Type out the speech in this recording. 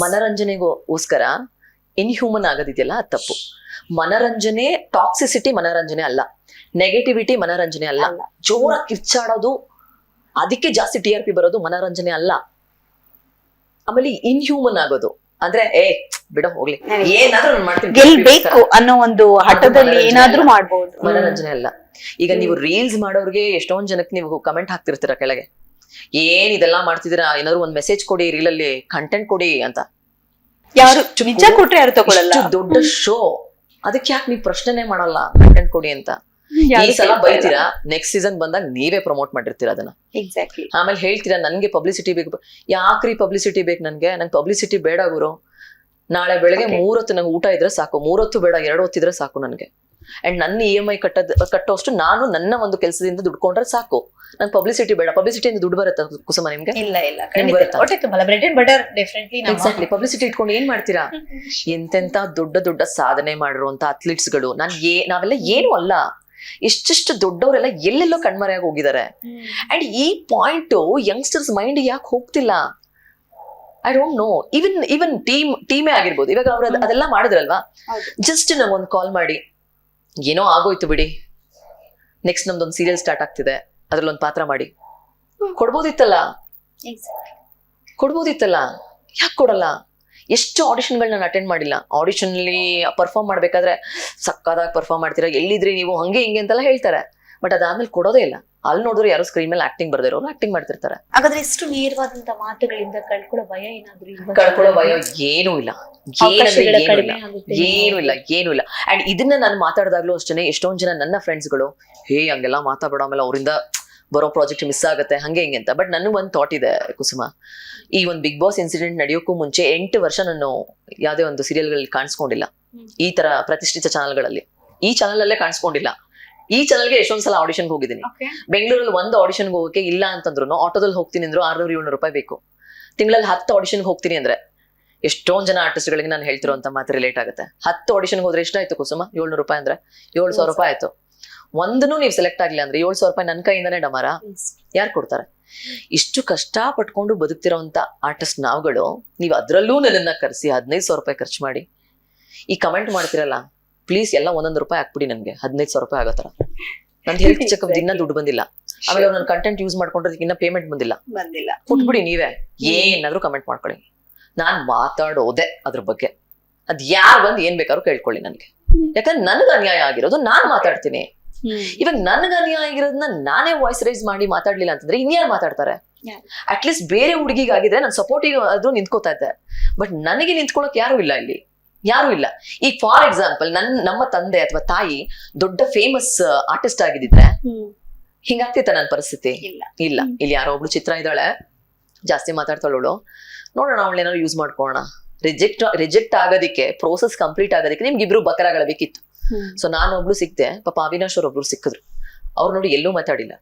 ಮನರಂಜನೆಗೋಸ್ಕರ inhuman ಆಗೋದಿದೆಯಲ್ಲ ಅದು ತಪ್ಪು. ಮನರಂಜನೆ ಟಾಕ್ಸಿಸಿಟಿ ಮನರಂಜನೆ ಅಲ್ಲ, ನೆಗೆಟಿವಿಟಿ ಮನರಂಜನೆ ಅಲ್ಲ, ಜೋರ ಕಿರ್ಚಾಡೋದು ಅದಕ್ಕೆ ಜಾಸ್ತಿ TRP ಬರೋದು ಮನರಂಜನೆ ಅಲ್ಲ. ಆಮೇಲೆ ಇನ್ಹ್ಯೂಮನ್ ಆಗೋದು ಅಂದ್ರೆ ಬಿಡ ಹೋಗ್ಲಿ ಏನಾದ್ರೂ ಮಾಡ್ತೀನಿ ಗೆಲ್ಬೇಕು ಅನ್ನೋ ಒಂದು ಹಠದಲ್ಲಿ ಏನಾದ್ರೂ ಮಾಡ್ಬೋದು, ಮನರಂಜನೆ ಅಲ್ಲ. ಈಗ ನೀವು ರೀಲ್ಸ್ ಮಾಡೋರ್ಗೆ ಎಷ್ಟೊಂದ್ ಜನಕ್ಕೆ ನೀವು ಕಮೆಂಟ್ ಹಾಕ್ತಿರ್ತೀರ ಕೆಳಗೆ, ಏನ್ ಇದೆಲ್ಲಾ ಮಾಡ್ತಿದ್ದೀರಾ, ಏನಾದ್ರು ಒಂದ್ ಮೆಸೇಜ್ ಕೊಡಿ, ರೀಲಲ್ಲಿ ಕಂಟೆಂಟ್ ಕೊಡಿ ಅಂತ. ಯಾರು ನಿಜ ಕೊಟ್ರೆ ಯಾರು ತಗೊಳ್ಳಲ್ಲ. ದೊಡ್ಡ ಶೋ, ಅದಕ್ಕೆ ಯಾಕೆ ನೀವು ಪ್ರಶ್ನೆನೇ ಮಾಡಲ್ಲ ಕಂಟೆಂಟ್ ಕೊಡಿ ಅಂತ? ಈ ಸಲ ಬೈತೀರಾ, ನೆಕ್ಸ್ಟ್ ಸೀಸನ್ ಬಂದಾಗ ನೀವೇ ಪ್ರಮೋಟ್ ಮಾಡಿರ್ತೀರಾ ಅದನ್ನ. ಎಕ್ಸಾಕ್ಟ್ಲಿ. ಆಮೇಲೆ ಹೇಳ್ತೀರಾ ನನ್ಗೆ ಪಬ್ಲಿಸಿಟಿ ಬೇಕು. ಯಾಕ್ರಿ ಪಬ್ಲಿಸಿಟಿ ಬೇಕು ನಂಗೆ ಪಬ್ಲಿಸಿಟಿ ಬೇಡ ಗುರು. ನಾಳೆ ಬೆಳಗ್ಗೆ 3 ಹೊತ್ತು ನಂಗೆ ಊಟ ಇದ್ರೆ ಸಾಕು, 3 ಹೊತ್ತು ಬೇಡ 2 ಹೊತ್ತಿದ್ರೆ ಸಾಕು ನನ್ಗೆ. ಅಂಡ್ ನನ್ನ EMI ಕಟ್ಟೋಷ್ಟು ನಾನು ನನ್ನ ಒಂದು ಕೆಲಸದಿಂದ ದುಡ್ಕೊಂಡ್ರೆ ಸಾಕು. ನನ್ ಪಬ್ಲಿಸಿಟಿ ಬೇಡ. ಪಬ್ಲಿಸಿಟಿಯಿಂದ ದುಡ್ಡು ಬರುತ್ತೆ ಕುಸುಮ ನಿಮ್ಗೆ? ಎಕ್ಸಾಕ್ಟ್ಲಿ. ಪಬ್ಲಿಸಿಟಿ ಇಟ್ಕೊಂಡು ಏನ್ ಮಾಡ್ತೀರಾ? ಎಂತೆಂತ ದೊಡ್ಡ ಸಾಧನೆ ಮಾಡಿರುವಂತ ಅಥ್ಲೀಟ್ಸ್ಗಳು ನಾವೆಲ್ಲ ಏನು ಅಲ್ಲ. ಇಷ್ಟಿಷ್ಟು ದೊಡ್ಡವರೆಲ್ಲ ಎಲ್ಲೆಲ್ಲೋ ಕಣ್ಮರೆಯಾಗಿ ಹೋಗಿದ್ದಾರೆ. ಅಂಡ್ ಈ ಪಾಯಿಂಟ್ ಯಂಗ್ಸ್ಟರ್ಸ್ ಮೈಂಡ್ ಯಾಕೆ ಹೋಗ್ತಿಲ್ಲ? I don't know. ಈವನ್ ಟೀಮೇ ಆಗಿರ್ಬೋದು. ಇವಾಗ ಅವ್ರು ಅದೆಲ್ಲ ಮಾಡಿದ್ರಲ್ವಾ, ಜಸ್ಟ್ ನಂಗೊಂದು ಕಾಲ್ ಮಾಡಿ, ಏನೋ ಆಗೋಯ್ತು ಬಿಡಿ, ನೆಕ್ಸ್ಟ್ ನಮ್ದೊಂದು ಸೀರಿಯಲ್ ಸ್ಟಾರ್ಟ್ ಆಗ್ತಿದೆ, ಅದ್ರಲ್ಲೊಂದು ಪಾತ್ರ ಮಾಡಿ ಕೊಡ್ಬೋದಿತ್ತಲ್ಲ. ಯಾಕೆ ಕೊಡಲ್ಲ? ಎಷ್ಟು ಆಡಿಷನ್ಗಳು ನಾನು ಅಟೆಂಡ್ ಮಾಡಿಲ್ಲ. ಆಡಿಷನ್ ಅಲ್ಲಿ ಪರ್ಫಾರ್ಮ್ ಮಾಡ್ಬೇಕಾದ್ರೆ ಸಕ್ಕದಾಗಿ ಪರ್ಫಾರ್ಮ್ ಮಾಡ್ತೀರಾ, ಎಲ್ಲಿದ್ರಿ ನೀವು, ಹಂಗೆ ಹಿಂಗೆ ಅಂತೆಲ್ಲ ಹೇಳ್ತಾರೆ. ಬಟ್ ಅದಾದ್ಮೇಲೆ ಕೊಡೋದೇ ಇಲ್ಲ. ಅಲ್ಲಿ ನೋಡಿದ್ರೆ ಯಾರು ಸ್ಕ್ರೀನ್ ಮೇಲೆ ಆಕ್ಟಿಂಗ್ ಬರ್ದಿರೋರು ಆಕ್ಟಿಂಗ್ ಮಾಡ್ತಿರ್ತಾರೆ. ಹಾಗಾದ್ರೆ ಎಷ್ಟು ನೇರವಾದಂತ ಮಾತುಗಳಿಂದ ಕಳ್ಕೊಳ್ಳೋ ಭಯ ಏನಾದ್ರು? ಕಳ್ಕೊಳ್ಳೋ ಭಯ ಏನೂ ಇಲ್ಲ. ಏನು ಇಲ್ಲ. ಅಂಡ್ ಇದನ್ನ ನಾನು ಮಾತಾಡಿದಾಗ್ಲೂ ಅಷ್ಟೇ ಎಷ್ಟೊಂದ್ ಜನ ನನ್ನ ಫ್ರೆಂಡ್ಸ್ಗಳು ಹಂಗೆಲ್ಲ ಮಾತಾಡೋ, ಆಮೇಲೆ ಅವರಿಂದ ಬರೋ ಪ್ರಾಜೆಕ್ಟ್ ಮಿಸ್ ಆಗುತ್ತೆ ಹಂಗೆ ಹಿಂಗೆ ಅಂತ. ಬಟ್ ನನಗೆ ಒಂದು ಥಾಟ್ ಇದೆ ಕುಸುಮ. ಈ ಒಂದು ಬಿಗ್ ಬಾಸ್ ಇನ್ಸಿಡೆಂಟ್ ನಡೆಯೋಕ್ಕೂ ಮುಂಚೆ 8 ವರ್ಷ ನಾನು ಯಾವ್ದೇ ಒಂದು ಸೀರಿಯಲ್ಗಳಲ್ಲಿ ಕಾಣಿಸ್ಕೊಂಡಿಲ್ಲ. ಈ ತರ ಪ್ರತಿಷ್ಠಿತ ಚಾನಲ್ಗಳಲ್ಲಿ, ಈ ಚಾನಲ್ ಅಲ್ಲೇ ಕಾಣಿಸ್ಕೊಂಡಿಲ್ಲ. ಈ ಚಾನಲ್ಗೆ ಎಷ್ಟೊಂದ್ ಸಲ ಆಡಿಷನ್ಗೆ ಹೋಗಿದ್ದೀನಿ. ಬೆಂಗಳೂರಲ್ಲಿ ಒಂದು ಆಡಿಷನ್ಗೆ ಹೋಗೋಕೆ ಇಲ್ಲ ಅಂತಂದ್ರು ಆಟೋದಲ್ಲಿ ಹೋಗ್ತೀನಿ ಅಂದ್ರು 600-700 ರೂಪಾಯಿ ಬೇಕು. ತಿಂಗಳಲ್ಲಿ 10 ಆಡಿಷನ್ಗೆ ಹೋಗ್ತೀನಿ ಅಂದ್ರೆ ಎಷ್ಟೊಂದ್ ಜನ ಆರ್ಟಿಸ್ಟ್ಗಳಿಗೆ ನಾನು ಹೇಳ್ತಿರೋಂತ ಮಾತು ರಿಲೇಟ್ ಆಗುತ್ತೆ. 10 ಆಡಿಷನ್ಗೆ ಹೋದ್ರೆ ಎಷ್ಟಾಯ್ತು ಕುಸುಮ? 700 ರೂಪಾಯಿ ಅಂದ್ರೆ 7,000 ರೂಪಾಯಿ ಆಯ್ತು. ಒಂದನ್ನು ನೀವು ಸೆಲೆಕ್ಟ್ ಆಗ್ಲಿಲ್ಲ ಅಂದ್ರೆ 7,000 ರೂಪಾಯಿ ನನ್ನ ಕೈಯಿಂದಾನೇ ಡಮಾರ ಯಾರು ಕೊಡ್ತಾರೆ? ಇಷ್ಟು ಕಷ್ಟ ಪಟ್ಕೊಂಡು ಬದುಕ್ತಿರೋಂತ ಆರ್ಟಿಸ್ಟ್ ನಾವುಗಳು, ನೀವು ಅದ್ರಲ್ಲೂ ನನ್ನನ್ನ ಕರೆಸಿ 15,000 ರೂಪಾಯಿ ಖರ್ಚು ಮಾಡಿ ಈ ಕಮೆಂಟ್ ಮಾಡ್ತಿರಲ್ಲ, ಪ್ಲೀಸ್ ಎಲ್ಲ 1 ರೂಪಾಯಿ ಹಾಕ್ಬಿಡಿ ನನ್ಗೆ 15,000 ರೂಪಾಯಿ ಆಗತ್ತರ. ನಂದು ಹೆಲ್ತ್ ಚೆಕಪ್ ದಿನ ದುಡ್ಡು ಬಂದಿಲ್ಲ. ಆಮೇಲೆ ಅವ್ರು ನನ್ನ ಕಂಟೆಂಟ್ ಯೂಸ್ ಮಾಡ್ಕೊಂಡ್ರೆ ಇನ್ನ ಪೇಮೆಂಟ್ ಬಂದಿಲ್ಲ. ಕೊಟ್ಬಿಡಿ ನೀವೇ, ಏನಾದ್ರು ಕಮೆಂಟ್ ಮಾಡ್ಕೊಳ್ಳಿ. ನಾನ್ ಮಾತಾಡೋದೆ ಅದ್ರ ಬಗ್ಗೆ. ಅದ್ ಯಾರು ಬಂದು ಏನ್ ಬೇಕಾದ್ರೂ ಕೇಳ್ಕೊಳ್ಳಿ ನನ್ಗೆ. ಯಾಕಂದ್ರೆ ನನ್ಗೆ ಅನ್ಯಾಯ ಆಗಿರೋದು ನಾನ್ ಮಾತಾಡ್ತೀನಿ. ಇವಾಗ ನನ್ಗೆ ಅನ್ಯಾಯ ಆಗಿರೋದನ್ನ ನಾನೇ ವಾಯ್ಸ್ ರೈಸ್ ಮಾಡಿ ಮಾತಾಡ್ಲಿಲ್ಲ ಅಂತಂದ್ರೆ ಇನ್ಯಾರು ಮಾತಾಡ್ತಾರೆ? ಅಟ್ಲೀಸ್ಟ್ ಬೇರೆ ಹುಡುಗಿಗಾಗಿದ್ರೆ ನಾನು ಸಪೋರ್ಟಿವ್ ಆದ್ರೂ ನಿಂತ್ಕೋತಾ ಇದ್ದೆ. ಬಟ್ ನನಗೆ ನಿಂತ್ಕೊಳಕ್ ಯಾರು ಇಲ್ಲ ಇಲ್ಲಿ, ಯಾರು ಇಲ್ಲ. ಈಗ ಫಾರ್ ಎಕ್ಸಾಂಪಲ್ ನಮ್ಮ ತಂದೆ ಅಥವಾ ತಾಯಿ ದೊಡ್ಡ ಫೇಮಸ್ ಆರ್ಟಿಸ್ಟ್ ಆಗಿದ್ರೆ ಹಿಂಗಾಗ್ತಿತ್ತ ನನ್ನ ಪರಿಸ್ಥಿತಿ? ಇಲ್ಲ. ಇಲ್ಲಿ ಯಾರೋ ಒಬ್ಳು ಚಿತ್ರ ಇದ್ದಾಳೆ, ಜಾಸ್ತಿ ಮಾತಾಡ್ತಾಳವಳು, ನೋಡೋಣ ಅವಳೇನಾದ್ರು ಯೂಸ್ ಮಾಡ್ಕೋಣ. ರಿಜೆಕ್ಟ್ ಆಗೋದಿಕ್ಕೆ, ಪ್ರೋಸೆಸ್ ಕಂಪ್ಲೀಟ್ ಆಗೋದಕ್ಕೆ ನಿಮ್ಗೆ ಇಬ್ರು ಬಕರಾಗಳಬೇಕಿತ್ತು. ಸೊ ನಾನೊಬ್ಳು ಸಿಕ್ತೆ, ಪಾಪ ಅವಿನಾಶ್ ಅವ್ರೊಬ್ರು ಸಿಕ್ಕಿದ್ರು. ಅವ್ರು ನೋಡಿ ಎಲ್ಲೂ ಮಾತಾಡಿಲ್ಲ.